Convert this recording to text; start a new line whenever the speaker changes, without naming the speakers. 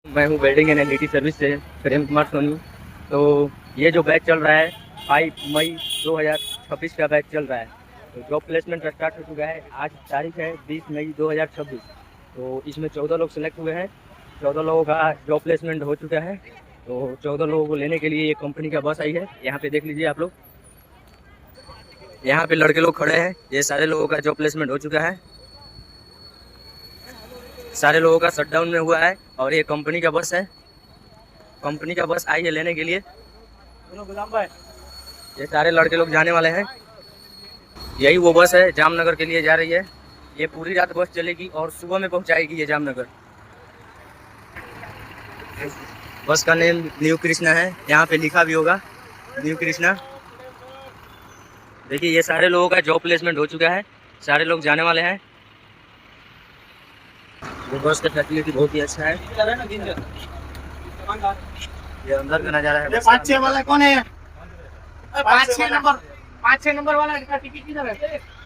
मैं हूँ welding and LED service से प्रेम कुमार सोनी। तो ये जो बैच चल रहा है 5 मई 2026 का बैच चल रहा है। तो जॉब प्लेसमेंट स्टार्ट हो चुका है। आज तारीख है 20 मई 2026। तो इसमें 14 लोग सेलेक्ट हुए हैं। 14 लोगों का जॉब प्लेसमेंट हो चुका है। तो 14 लोगों को लेने के लिए एक कंपनी का बस आई है। यहाँ पे देख लीजिए आप लोग, यहाँ पे लड़के लोग खड़े हैं। ये सारे लोगों का जॉब प्लेसमेंट हो चुका है। सारे लोगों का शटडाउन में हुआ है और ये कंपनी का बस है। कंपनी का बस आई है लेने के लिए। ये सारे लड़के लोग जाने वाले हैं। यही वो बस है, जामनगर के लिए जा रही है। ये पूरी रात बस चलेगी और सुबह में पहुंचाएगी ये जामनगर। बस का नेम न्यू कृष्णा है, यहाँ पे लिखा भी होगा न्यू कृष्णा। देखिए ये सारे लोगों का जॉब प्लेसमेंट हो चुका है। सारे लोग जाने वाले हैं। वो बस का फैसिलिटी बहुत ही अच्छा है। ये अंदर का नजारा है।
5-6 वाला कौन है? 5-6 नंबर वाला टिकट किधर है?